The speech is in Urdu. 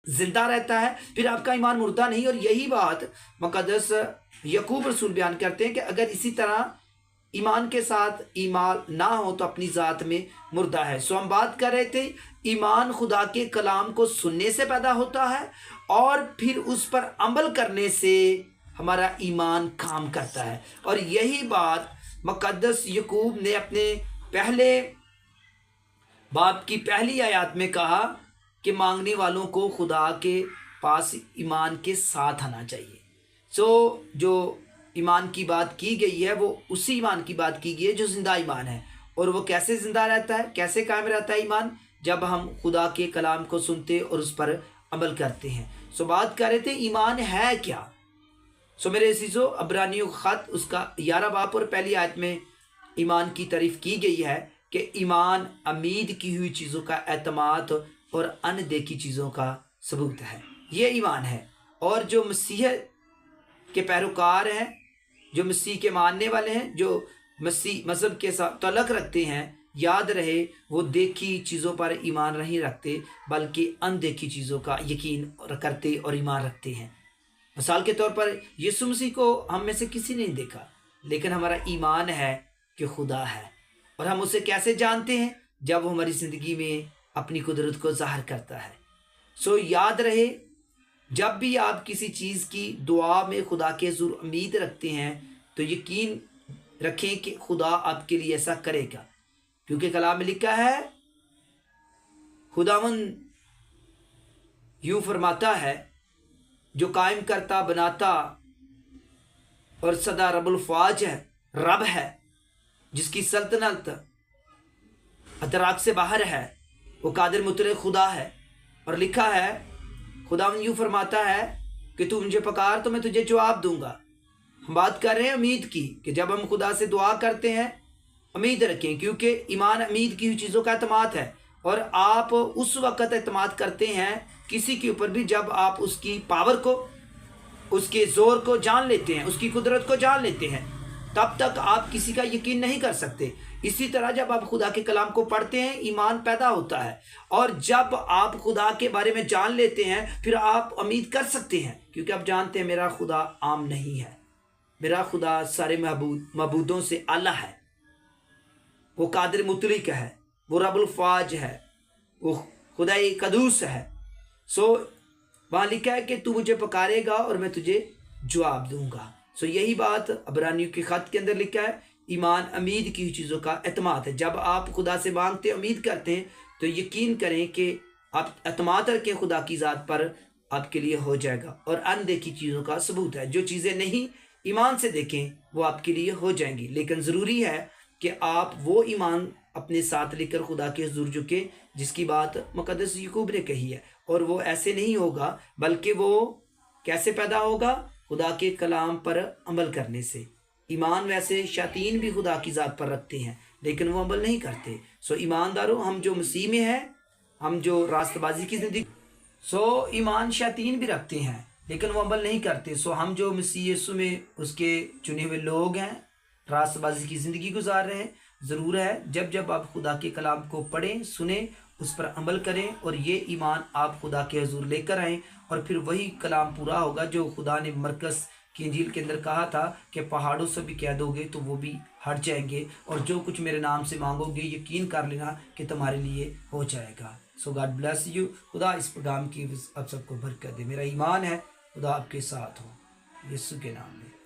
زندہ رہتا ہے، پھر آپ کا ایمان مردہ نہیں۔ اور یہی بات مقدس یعقوب رسول بیان کرتے ہیں کہ اگر اسی طرح ایمان کے ساتھ ایمان نہ ہو تو اپنی ذات میں مردہ ہے۔ سو ہم بات کر رہے تھے ایمان خدا کے کلام کو سننے سے پیدا ہوتا ہے اور پھر اس پر عمل کرنے سے ہمارا ایمان کام کرتا ہے۔ اور یہی بات مقدس یعقوب نے اپنے پہلے باب کی پہلی آیات میں کہا کہ مانگنے والوں کو خدا کے پاس ایمان کے ساتھ آنا چاہیے۔ جو ایمان کی بات کی گئی ہے وہ اسی ایمان کی بات کی گئی ہے جو زندہ ایمان ہے۔ اور وہ کیسے زندہ رہتا ہے، کیسے قائم رہتا ہے ایمان؟ جب ہم خدا کے کلام کو سنتے اور اس پر عمل کرتے ہیں۔ بات کر رہے تھے ایمان ہے کیا؟ میرے عزیزو، عبرانیوں کا خط اس کا 11 باب اور پہلی آیت میں ایمان کی تعریف کی گئی ہے کہ ایمان امید کی ہوئی چیزوں کا اعتماد اور ان دیکھی چیزوں کا ثبوت ہے۔ یہ ایمان ہے۔ اور جو مسیح کے پیروکار ہیں، جو مسیح کے ماننے والے ہیں، جو مسیح مذہب کے ساتھ تعلق رکھتے ہیں، یاد رہے وہ دیکھی چیزوں پر ایمان نہیں رکھتے بلکہ ان دیکھی چیزوں کا یقین کرتے اور ایمان رکھتے ہیں۔ مثال کے طور پر یسوع مسیح کو ہم میں سے کسی نے نہیں دیکھا، لیکن ہمارا ایمان ہے کہ خدا ہے۔ اور ہم اسے کیسے جانتے ہیں؟ جب وہ ہماری زندگی میں اپنی قدرت کو ظاہر کرتا ہے۔ یاد رہے جب بھی آپ کسی چیز کی دعا میں خدا کے حضور امید رکھتے ہیں تو یقین رکھیں کہ خدا آپ کے لیے ایسا کرے گا، کیونکہ کلام میں لکھا ہے خداوند یوں فرماتا ہے جو قائم کرتا بناتا اور سدا رب الفواج ہے، رب ہے جس کی سلطنت ادراک سے باہر ہے، وہ قادر مطلق خدا ہے۔ اور لکھا ہے خداوند یوں فرماتا ہے کہ تو مجھے پکار تو میں تجھے جواب دوں گا۔ ہم بات کر رہے ہیں امید کی کہ جب ہم خدا سے دعا کرتے ہیں امید رکھیں، کیونکہ ایمان امید کی ہوئی چیزوں کا اعتماد ہے۔ اور آپ اس وقت اعتماد کرتے ہیں کسی کے اوپر بھی جب آپ اس کی پاور کو، اس کے زور کو جان لیتے ہیں، اس کی قدرت کو جان لیتے ہیں، تب تک آپ کسی کا یقین نہیں کر سکتے۔ اسی طرح جب آپ خدا کے کلام کو پڑھتے ہیں ایمان پیدا ہوتا ہے، اور جب آپ خدا کے بارے میں جان لیتے ہیں پھر آپ امید کر سکتے ہیں، کیونکہ آپ جانتے ہیں میرا خدا عام نہیں ہے، میرا خدا سارے معبودوں سے اعلیٰ ہے، وہ قادر مطلق ہے، وہ رب الفواج ہے، وہ خدائی قدوس ہے۔ وہاں لکھا ہے کہ تو مجھے پکارے گا اور میں تجھے جواب دوں گا۔ یہی بات عبرانیوں کے خط کے اندر لکھا ہے، ایمان امید کی چیزوں کا اعتماد ہے۔ جب آپ خدا سے مانگتے امید کرتے ہیں تو یقین کریں کہ آپ اعتماد رکھیں خدا کی ذات پر، آپ کے لیے ہو جائے گا۔ اور ان دیکھی چیزوں کا ثبوت ہے، جو چیزیں نہیں ایمان سے دیکھیں وہ آپ کے لیے ہو جائیں گی، لیکن ضروری ہے کہ آپ وہ ایمان اپنے ساتھ لے کر خدا کے حضور جھکیں جس کی بات مقدس یعقوب نے کہی ہے۔ اور وہ ایسے نہیں ہوگا، بلکہ وہ کیسے پیدا ہوگا؟ خدا کے کلام پر عمل کرنے سے۔ ایمان ویسے شیاطین بھی خدا کی ذات پر رکھتے ہیں لیکن وہ عمل نہیں کرتے۔ ایمانداروں، ہم جو مسیح میں ہیں، ہم جو راست بازی کی زندگی، ایمان شیاطین بھی رکھتے ہیں لیکن وہ عمل نہیں کرتے۔ ہم جو مسیح یسوع میں اس کے چنے ہوئے لوگ ہیں، راست بازی کی زندگی گزار رہے ہیں، ضرور ہے جب آپ خدا کے کلام کو پڑھیں، سنیں، اس پر عمل کریں اور یہ ایمان آپ خدا کے حضور لے کر آئیں، اور پھر وہی کلام پورا ہوگا جو خدا نے مرکز کی انجیل کے اندر کہا تھا کہ پہاڑوں سے بھی کہہ دو گے تو وہ بھی ہٹ جائیں گے، اور جو کچھ میرے نام سے مانگو گے یقین کر لینا کہ تمہارے لیے ہو جائے گا۔ God bless you. خدا اس پیغام کی آپ سب کو برکت دے۔ میرا ایمان ہے خدا آپ کے ساتھ ہو، یسوع کے نام میں۔